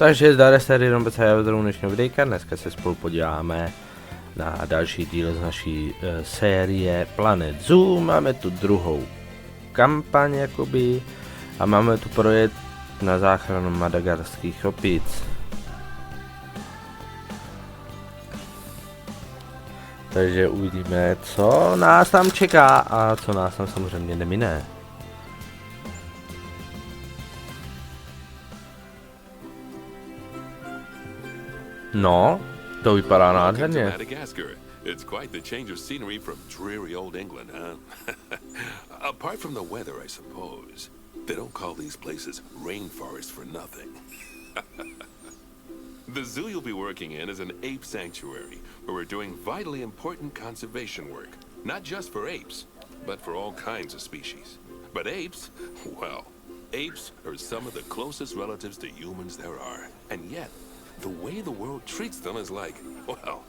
Takže Zdarec, tady Rumbec a já dnešního videjka. Dneska se spolu podíváme na další díl z naší série Planet Zoo. Máme tu druhou kampaň jakoby a máme tu projet na záchranu madagarských opic. Takže uvidíme, co nás tam čeká a co nás tam samozřejmě nemine. No, to vypadá nádherně. Madagascar. It's quite the change of scenery from dreary old England, huh? Apart from the weather, I suppose. They don't call these places rainforests for nothing. The zoo you'll be working in is an ape sanctuary, where we're doing vitally important conservation work. Not just for apes, but for all kinds of species. But apes, well, apes are some of the closest relatives to humans there are. And yet, the way the world treats them is like, well,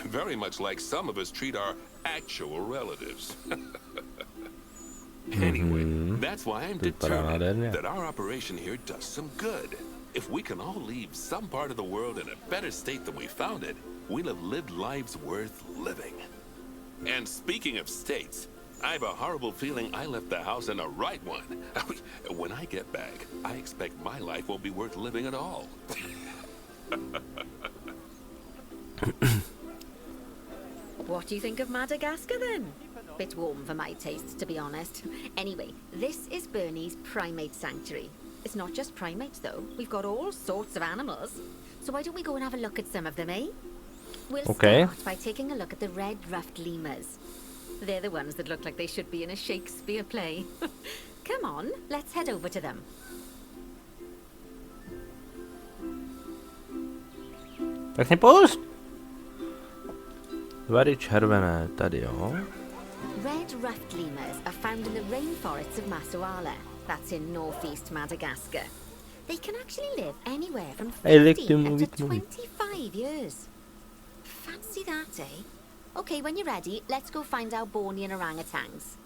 very much like some of us treat our actual relatives. Anyway, that's why I'm determined that our operation here does some good. If we can all leave some part of the world in a better state than we found it, we'll have lived lives worth living. And speaking of states, I have a horrible feeling I left the house in a right one. When I get back, I expect my life won't be worth living at all. What do you think of Madagascar then? Bit warm for my taste, to be honest. Anyway, this is Bernie's primate sanctuary. It's not just primates though, we've got all sorts of animals. So why don't we go and have a look at some of them, eh? We'll start by taking a look at the red-ruffed lemurs. They're the ones that look like they should be in a Shakespeare play. Come on, let's head over to them. Tak mě pust! Tvary červené, tady jo. Red-ruffed lemurs are found in the rainforests of Massachusetts. That's in northeast Madagascar. They can actually live anywhere from 15 up to 25 years. Fancy that, eh? Okay, when you're ready, let's go find our Bornean orangutans.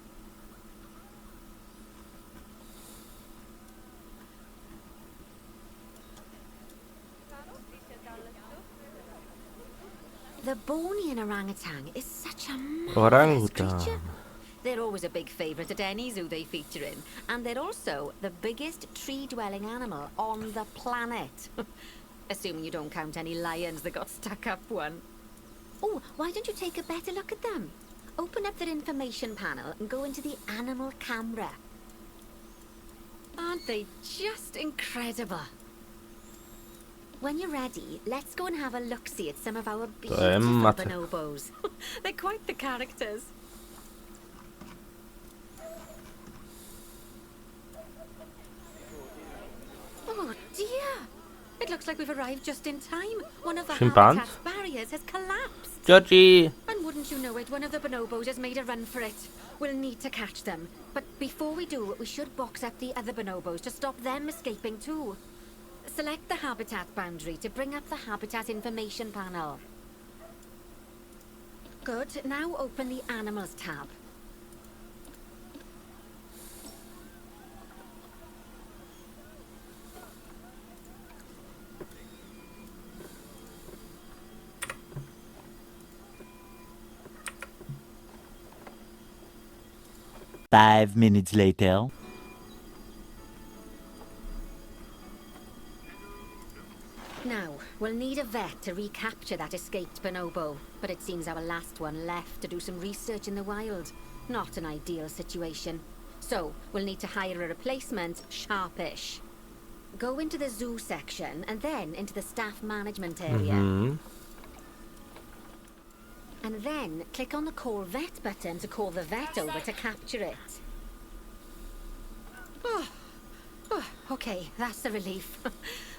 The Bornean orangutan is such a marvelous creature. They're always a big favourite at any zoo they feature in, and they're also the biggest tree-dwelling animal on the planet. Assuming you don't count any lions that got stuck up one. Oh, why don't you take a better look at them? Open up their information panel and go into the animal camera. Aren't they just incredible? When you're ready, let's go and have a look-see at some of our beautiful bonobos. They're quite the characters. Oh dear! It looks like we've arrived just in time. One of the habitat's barriers has collapsed. Georgie! And wouldn't you know it, one of the bonobos has made a run for it. We'll need to catch them. But before we do, we should box up the other bonobos to stop them escaping too. Select the habitat boundary to bring up the habitat information panel. Good, now open the animals tab. Five minutes later. Now, we'll need a vet to recapture that escaped bonobo, but it seems our last one left to do some research in the wild. Not an ideal situation. So, we'll need to hire a replacement sharpish. Go into the zoo section and then into the staff management area. And then click on the call vet button to call the vet over to capture it. Okay, that's a relief.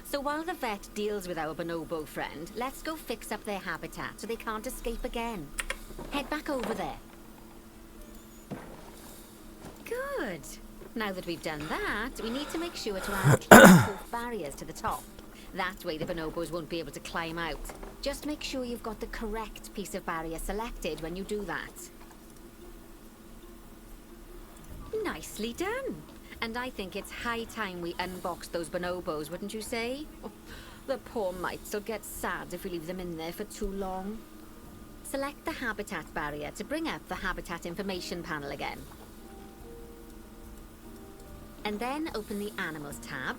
So while the vet deals with our bonobo friend, let's go fix up their habitat so they can't escape again. Head back over there. Good. Now that we've done that, we need to make sure to add tree-proof barriers to the top. That way the bonobos won't be able to climb out. Just make sure you've got the correct piece of barrier selected when you do that. Nicely done. And I think it's high time we unbox those bonobos, wouldn't you say? The poor mites will get sad if we leave them in there for too long. Select the habitat barrier to bring up the habitat information panel again. And then open the animals tab.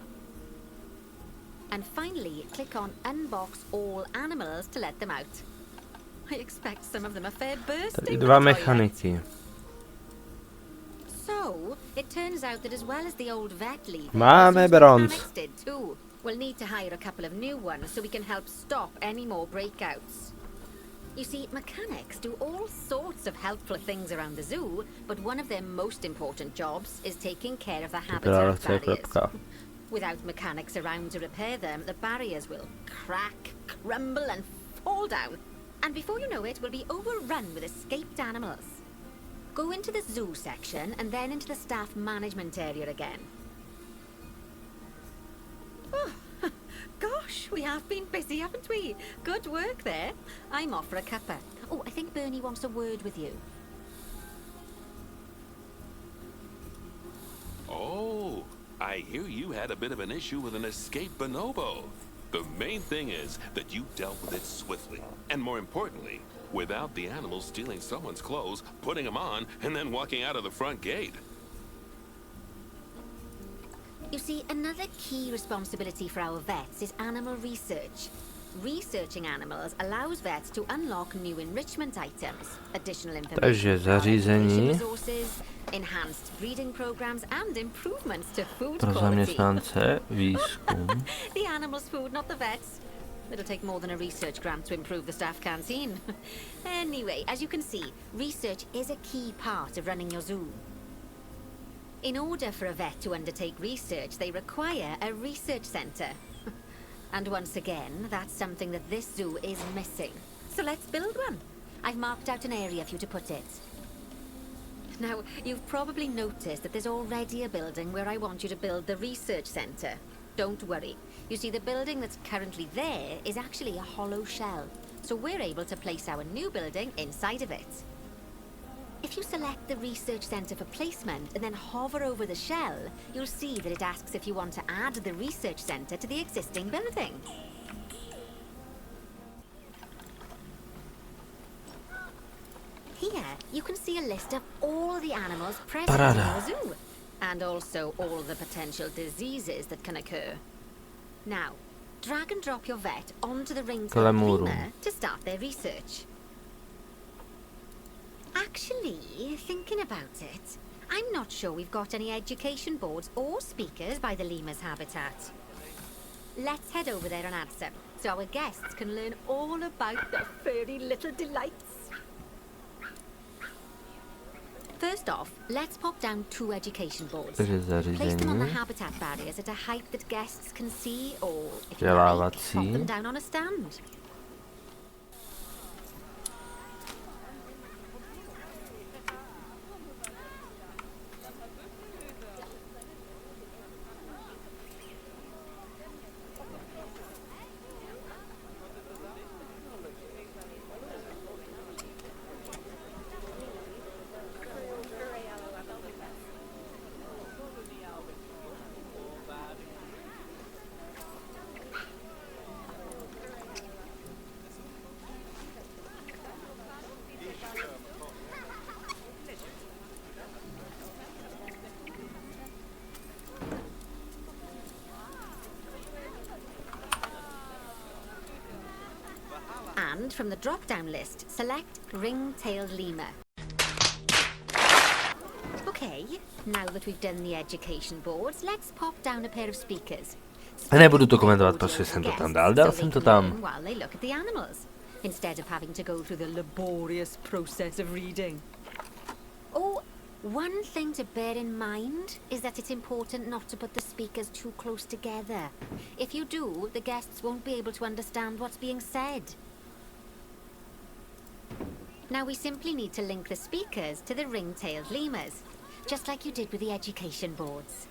And finally, click on unbox all animals to let them out. I expect some of them are fair bursting. Tady dva mechaniky. So, it turns out that as well as the old vet leaving, Máme the bronz. mechanics did too. We'll need to hire a couple of new ones so we can help stop any more breakouts. You see, mechanics do all sorts of helpful things around the zoo, but one of their most important jobs is taking care of the habitat barriers. Without mechanics around to repair them, the barriers will crack, crumble and fall down. And before you know it, we'll be overrun with escaped animals. Go into the zoo section and then into the staff management area again. Oh, gosh, we have been busy, haven't we? Good work there. I'm off for a cuppa. Oh, I think Bernie wants a word with you. Oh, I hear you had a bit of an issue with an escaped bonobo. The main thing is that you dealt with it swiftly, and more importantly, without the animal stealing someone's clothes, putting them on, and then walking out of the front gate. You see, another key responsibility for our vets is animal research. Researching animals allows vets to unlock new enrichment items, additional Takže zařízení resources, enhanced breeding programs and improvements to food pro quality. zaměstnance, výzkum. The animal's food, not the vets. It'll take more than a research grant to improve the staff canteen. Anyway, as you can see, research is a key part of running your zoo. In order for a vet to undertake research, they require a research centre. And once again, that's something that this zoo is missing. So let's build one. I've marked out an area for you to put it. Now, you've probably noticed that there's already a building where I want you to build the research centre. Don't worry. You see, the building that's currently there is actually a hollow shell. So we're able to place our new building inside of it. If you select the research centre for placement and then hover over the shell, you'll see that it asks if you want to add the research centre to the existing building. Here, you can see a list of all the animals present in your zoo, and also all the potential diseases that can occur. Now, drag and drop your vet onto the ring-tailed lemur to start their research. Actually, thinking about it, I'm not sure we've got any education boards or speakers by the lemur's habitat. Let's head over there and add some, so our guests can learn all about their furry little delights. First off, let's pop down 2 education boards. Place them on the habitat barriers at a height that guests can see, or if you like, pop them down on a stand. And from the drop-down list, select ring-tailed lemur. Okay, now that we've done the education boards, let's pop down a pair of speakers. Nebudu to komentovat, prostě jsem to tam dal jsem to tam. While they look at the animals, instead of having to go through the laborious process of reading. Oh, one thing to bear in mind is that it's important not to put the speakers too close together. If you do, the guests won't be able to understand what's being said. Now we simply need to link the speakers to the ring-tailed lemurs, just like you did with the education boards.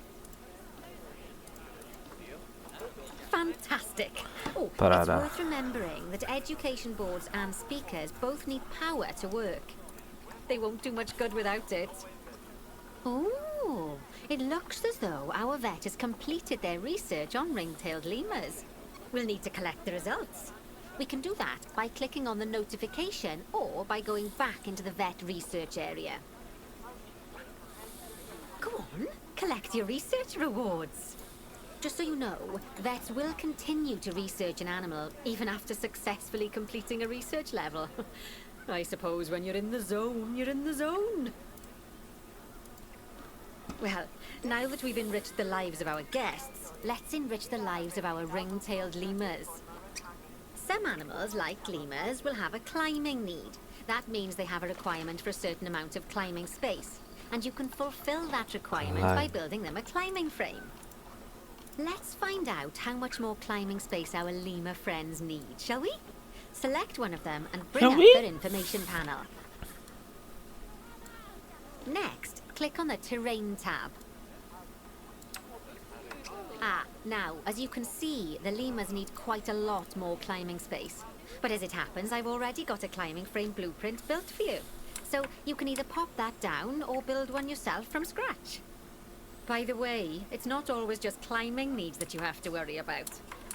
Fantastic! Oh, it's worth remembering that education boards and speakers both need power to work. They won't do much good without it. Oh, it looks as though our vet has completed their research on ring-tailed lemurs. we'll need to collect the results. We can do that by clicking on the notification or by going back into the vet research area. Go on, collect your research rewards. Just so you know, vets will continue to research an animal even after successfully completing a research level. I suppose when you're in the zone, you're in the zone. Well, now that we've enriched the lives of our guests, let's enrich the lives of our ring-tailed lemurs. Some animals, like lemurs, will have a climbing need. That means they have a requirement for a certain amount of climbing space, and you can fulfill that requirement by building them a climbing frame. Let's find out how much more climbing space our lemur friends need, shall we? Select one of them and bring up their information panel. Next, click on the Terrain tab. Now, as you can see, the lemurs need quite a lot more climbing space. But as it happens, I've already got a climbing frame blueprint built for you. So you can either pop that down or build one yourself from scratch. By the way, it's not always just climbing needs that you have to worry about.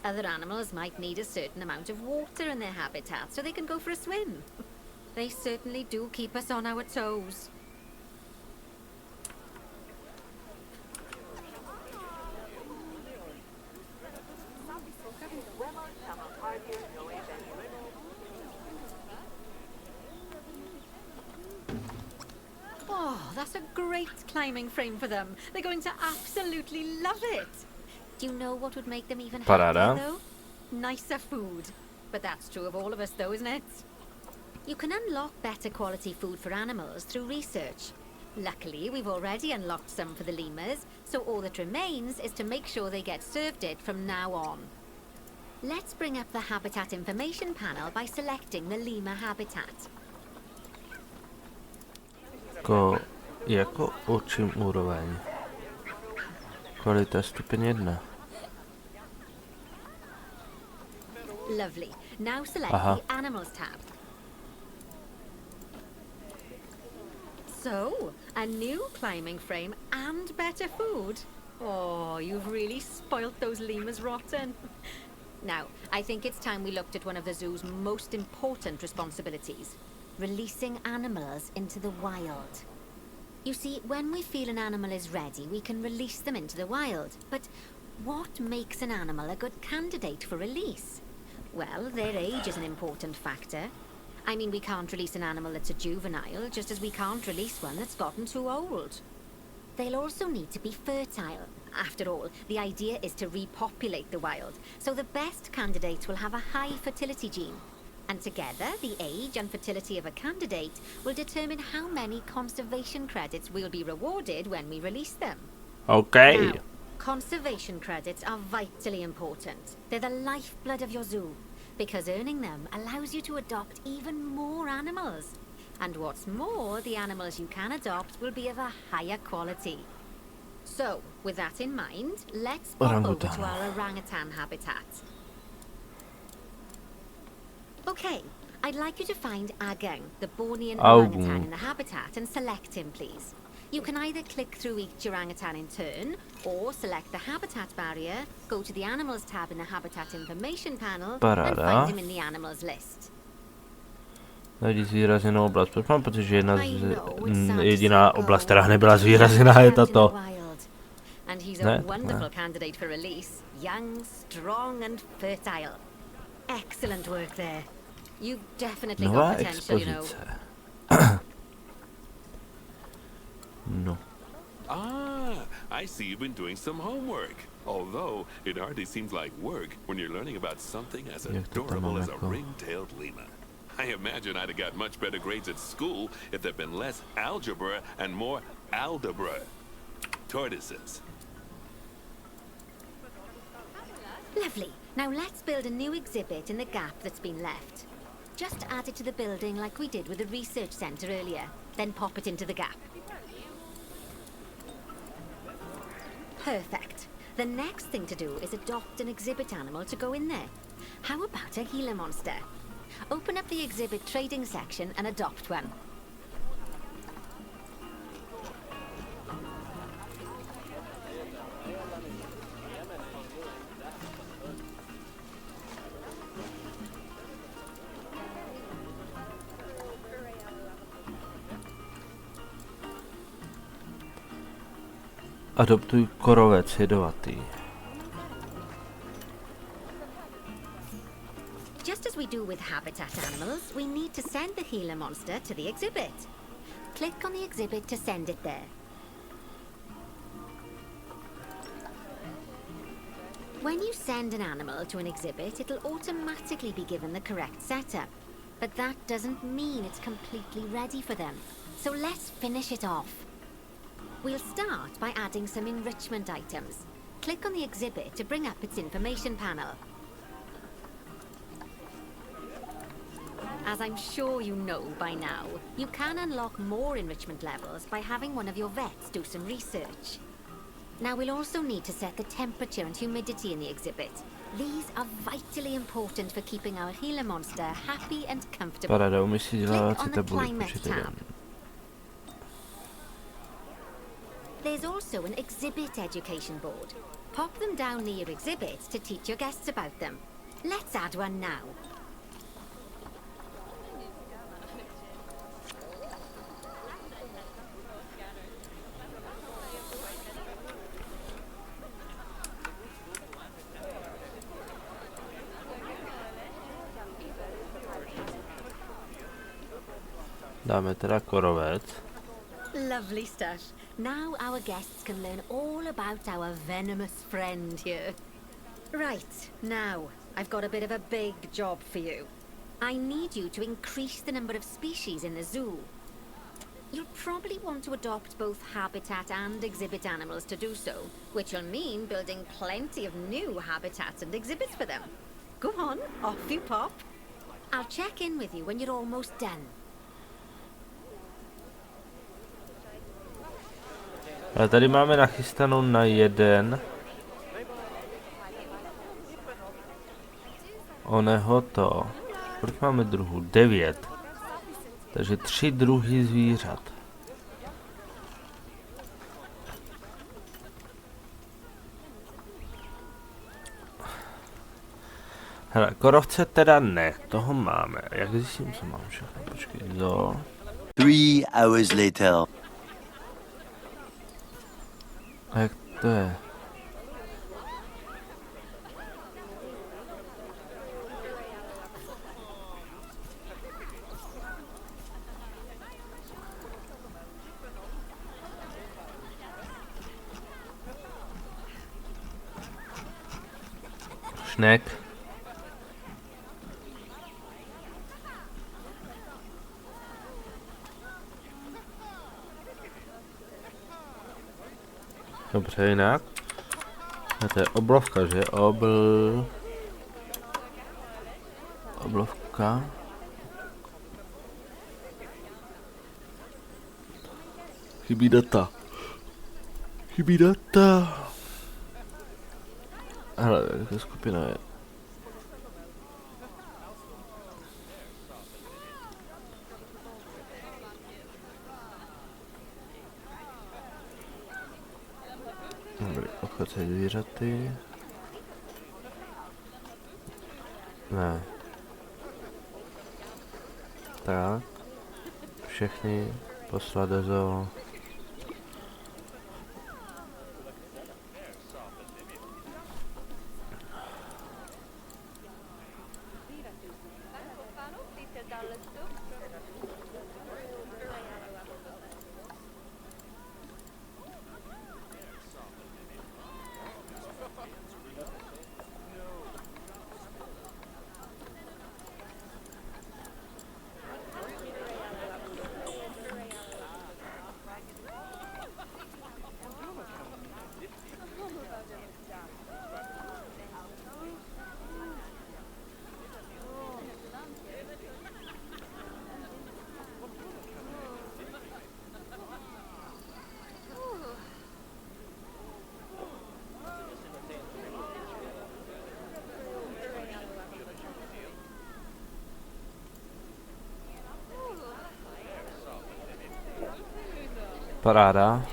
Other animals might need a certain amount of water in their habitat so they can go for a swim. They certainly do keep us on our toes. Oh, that's a great climbing frame for them. They're going to absolutely love it. Do you know what would make them even happier, though? Nicer food. But that's true of all of us, though, isn't it? You can unlock better quality food for animals through research. Luckily, we've already unlocked some for the lemurs, so all that remains is to make sure they get served it from now on. Let's bring up the habitat information panel by selecting the lemur habitat. Jako učím úroveň. Kvalita stupeň 1. Lovely. Now select the Animals tab. So, a new climbing frame and better food. Oh, you've really spoilt those lemurs rotten. Now, I think it's time we looked at one of the zoo's most important responsibilities. Releasing animals into the wild. You see, when we feel an animal is ready, we can release them into the wild. But what makes an animal a good candidate for release? Well, their age is an important factor. I mean, we can't release an animal that's a juvenile, just as we can't release one that's gotten too old. They'll also need to be fertile. After all, the idea is to repopulate the wild, so the best candidates will have a high fertility gene. And together, the age and fertility of a candidate will determine how many conservation credits we'll be rewarded when we release them. Okay. Now, conservation credits are vitally important. They're the lifeblood of your zoo, because earning them allows you to adopt even more animals. And what's more, the animals you can adopt will be of a higher quality. So, with that in mind, let's pop over to our orangutan habitat. Okay, I'd like you to find Agang, the Bornean orangutan in the habitat, and select him, please. You can either click through each orangutan in turn, or select the habitat barrier, go to the Animals tab in the Habitat Information panel, and find him in the Animals list. Najdi zvýrazněnou oblast. Proč mám pocit, že jediná oblast, která nebyla zvýrazněná, je tato. And he's a wonderful candidate for release. Young, strong and fertile. Excellent work there. You've definitely got potential, you know. No. Ah, I see you've been doing some homework. Although, it hardly seems like work when you're learning about something as adorable as a ring-tailed lemur. I imagine I'd have got much better grades at school if there'd been less algebra and more aldebra. Tortoises. Lovely. Now let's build a new exhibit in the gap that's been left. Just add it to the building like we did with the research centre earlier. Then pop it into the gap. Perfect. The next thing to do is adopt an exhibit animal to go in there. How about a Gila monster? Open up the exhibit trading section and adopt one. Adoptuj korovec jedovatý. Just as we do with habitat animals, we need to send the Gila monster to the exhibit. Click on the exhibit to send it there. When you send an animal to an exhibit, it'll automatically be given the correct setup. But that doesn't mean it's completely ready for them. So let's finish it off. We'll start by adding some enrichment items. Click on the exhibit to bring up its information panel. As I'm sure you know by now, you can unlock more enrichment levels by having one of your vets do some research. Now we'll also need to set the temperature and humidity in the exhibit. These are vitally important for keeping our Gila monster happy and comfortable. Paradou, umíš si dělat Click on the tabuli climate počítačem. tab. There's also an exhibit education board. Pop them down near your exhibits to teach your guests about them. Let's add one now. Dáme teda korovec. Lovely stuff. Now our guests can learn all about our venomous friend here. Right, now, I've got a bit of a big job for you. I need you to increase the number of species in the zoo. You'll probably want to adopt both habitat and exhibit animals to do so, which will mean building plenty of new habitats and exhibits for them. Go on, off you pop. I'll check in with you when you're almost done. Ale tady máme nachystanou na jeden. Oneho to. Kolik máme druhů? 9. Takže 3 druhy zvířat. Hele, korovce teda ne, toho máme. Jak zjistím, co mám všechno? Počkej, jo. 3 hours later. A jak to je? Šnek. Dobře, jinak. A to je oblovka, že? Oblovka. Chybí data. Hele, jaká skupina je? Dobrý, obchod se zvířaty. Ne. Tak. Všechny poslat do zoo. Paráda.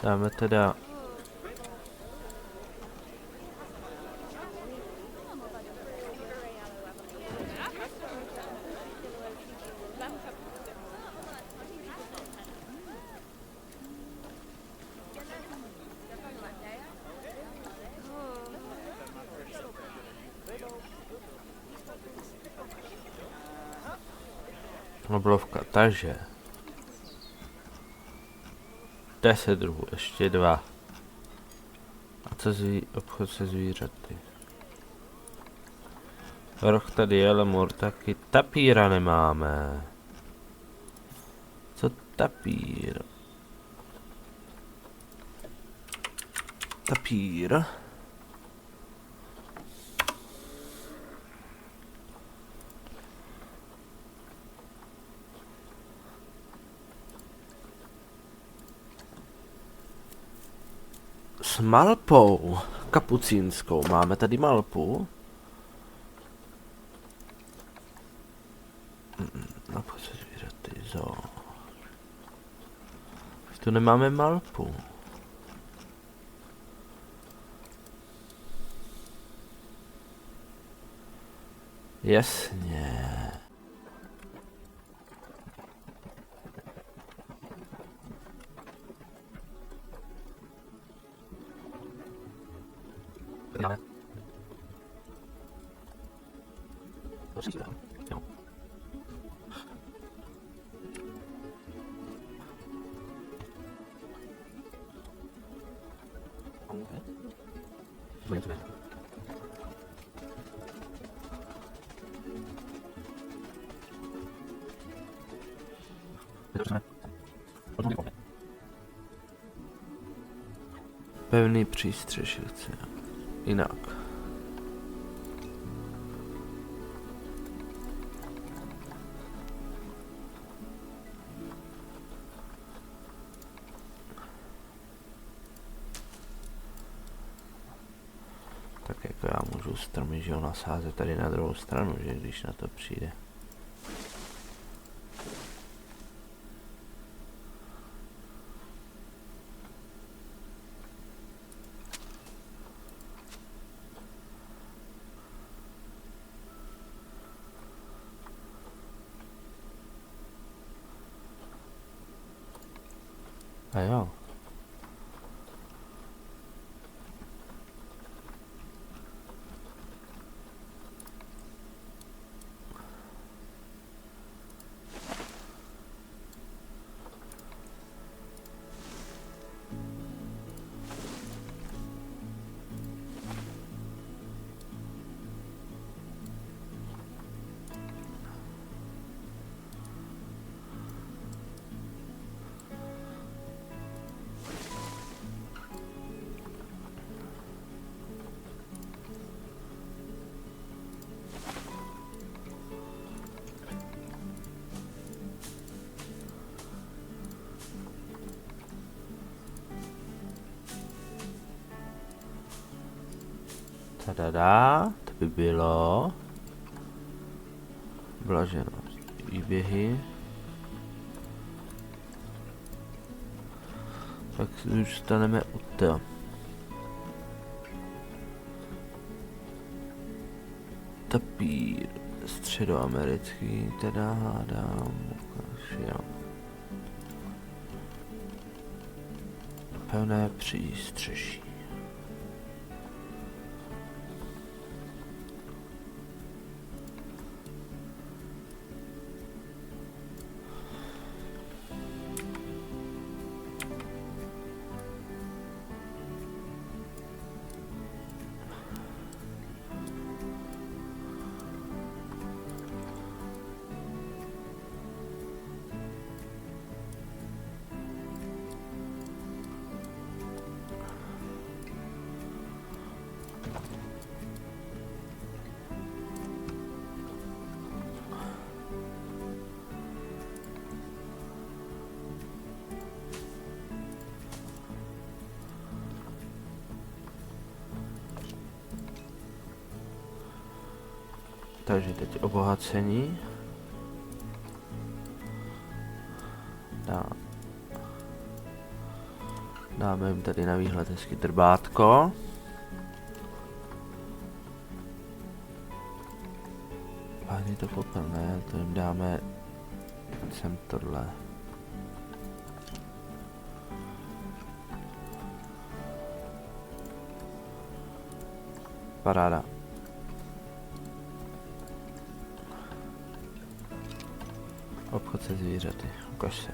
Dáme teda Noblovka, takže 10 druhů, ještě 2. A co obchod se zvířaty? Roh tady je, lemur taky. Tapíra nemáme. Co tapír? Tapír. S malpou kapucínskou. Máme tady malpu. No, se zvířaty, zo. Tu nemáme malpu. Jasně. Ne. Pevný přístřešilce. Jinak. Tak jako já můžu stromy, že ho nasázet tady na druhou stranu, že když na to přijde. A jo. Tadadá, to by bylo blaženost, výběhy, tak zůstaneme u toho. Tapír, středoamerický, teda hádám, jo. Pevné přístřeší. Takže teď obohacení. Dáme jim tady na výhled hezky drbátko. Páni to popel, ne? To jim dáme sem tohle. Paráda. Obchod se zvířaty, ukaž se.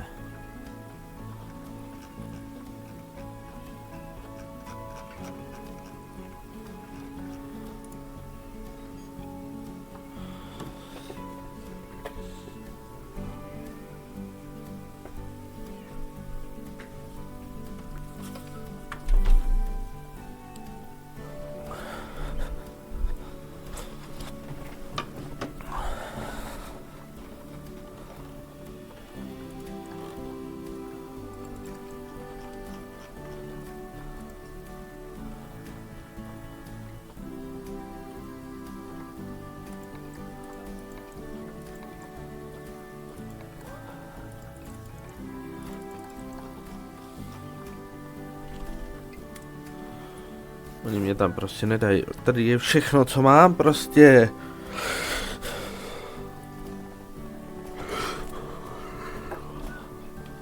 Oni mě tam prostě nedají. Tady je všechno, co mám prostě.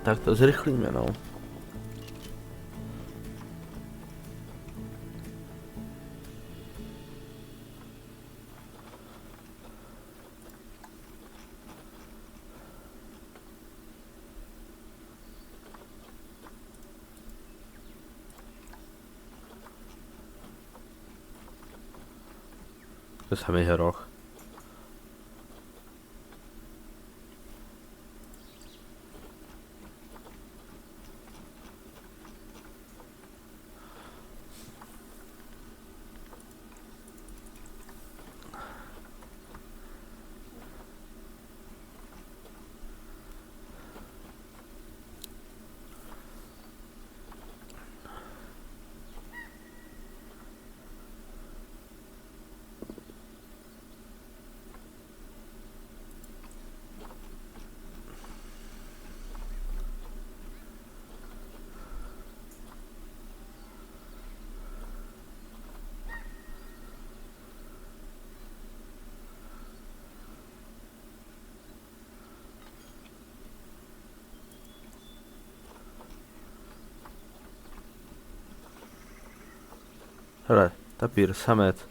Tak to zrychlíme, no. To samý hroch. Hele, tapír, samet.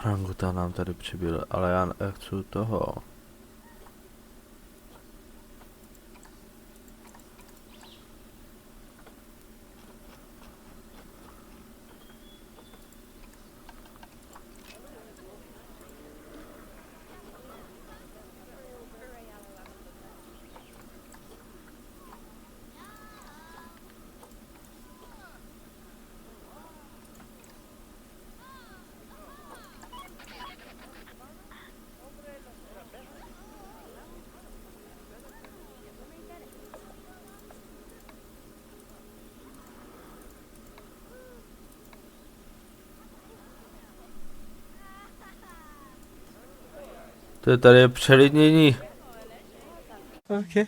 Orangutan nám tady přibyl, ale já chci toho. To je tady přelidnění. Okay.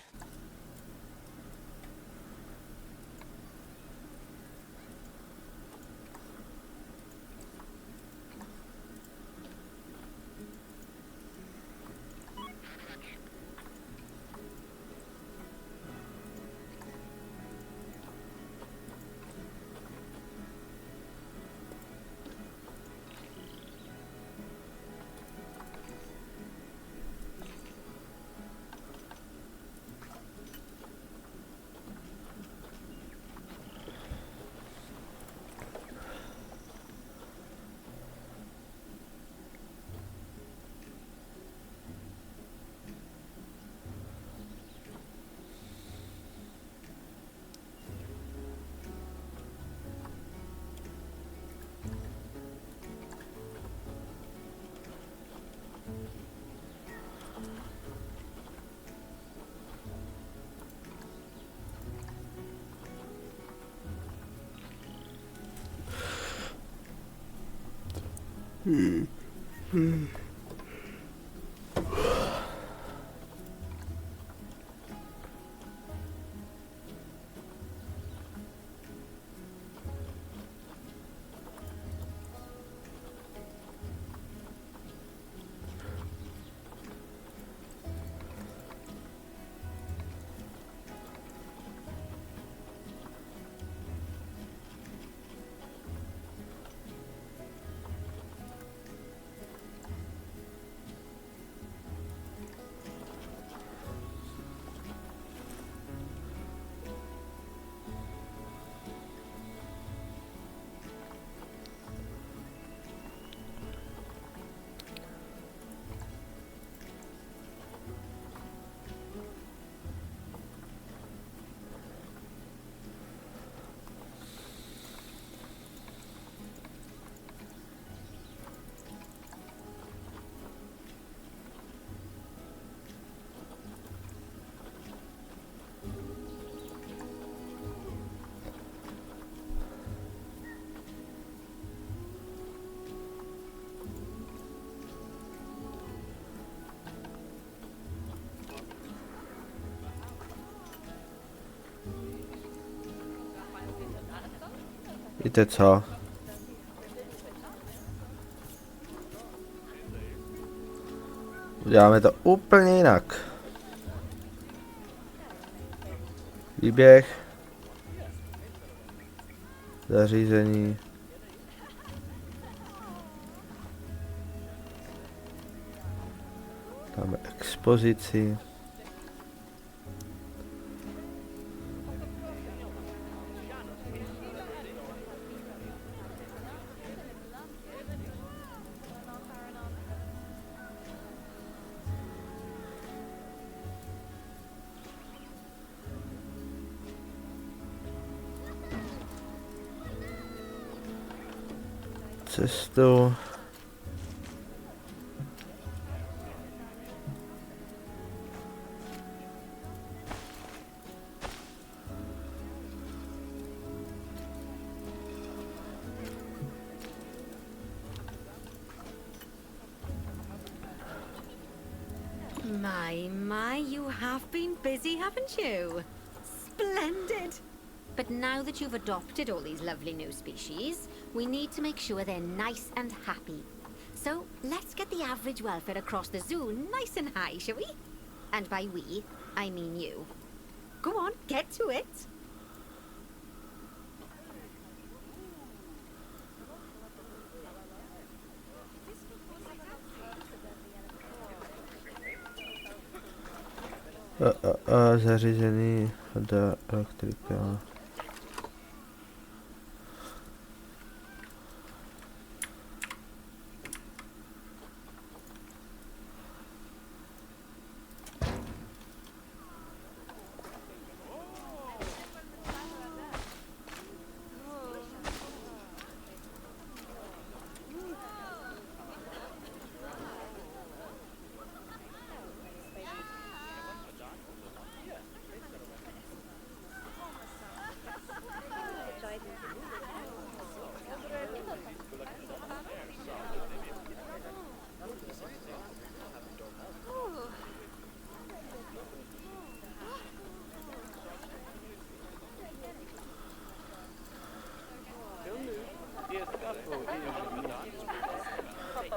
Víte co? Uděláme to úplně jinak. Výběh. Zařízení. Dáme expozici. Cestu. My, you have been busy, haven't you? Splendid! But now that you've adopted all these lovely new species, we need to make sure they're nice and happy. So let's get the average welfare across the zoo nice and high, shall we? And by we, I mean you. Go on, get to it. Zařízení do elektrika.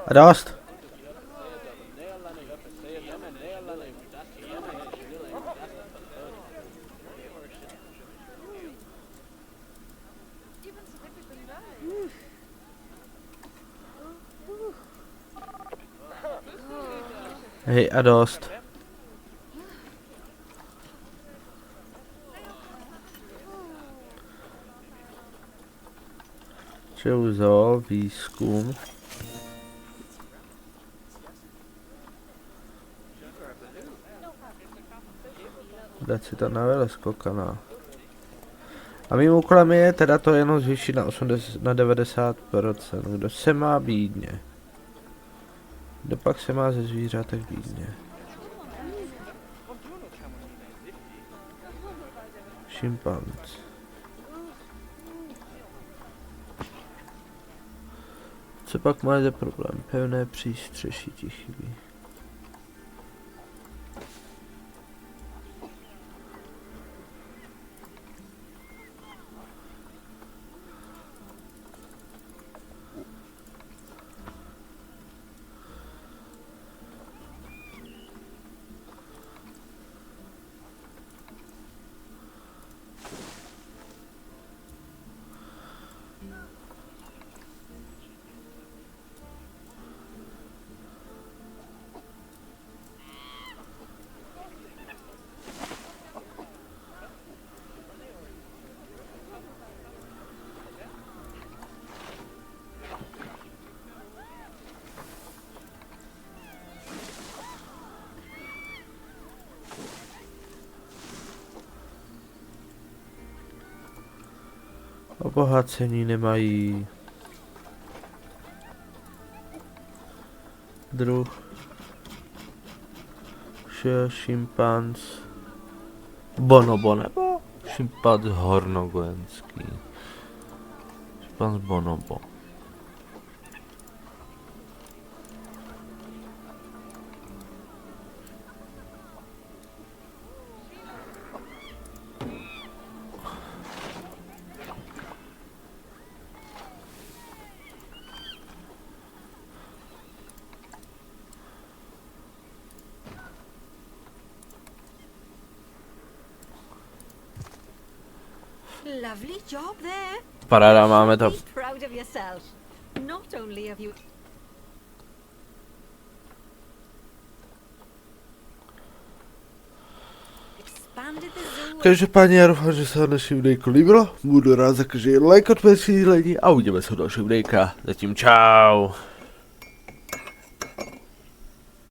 A dost. Hej, a dost. Čeuzo, výzkum. Dát si to na veleskokana. A mým úkolem je teda to jenom zvýšit na 90%. Kdo se má bídně? Kdo pak se má ze zvířátek bídně? Šimpanz. Co pak máš za problém? Pevné přístřeší ti chybí. Obohacení nemají. Druh. Šimpanz. Bonobo nebo? Šimpanz hornogojenský. Šimpanz bonobo. Lovely job there. Paráda, máme to. Be proud of yourself. Not only have you expanded the zoo. Každopádně já doufám, že se vám dnešní videjko líbilo. Budu rád za každý like, odběr, sdílení a uvidíme se u dalšího videjka. Zatím čau.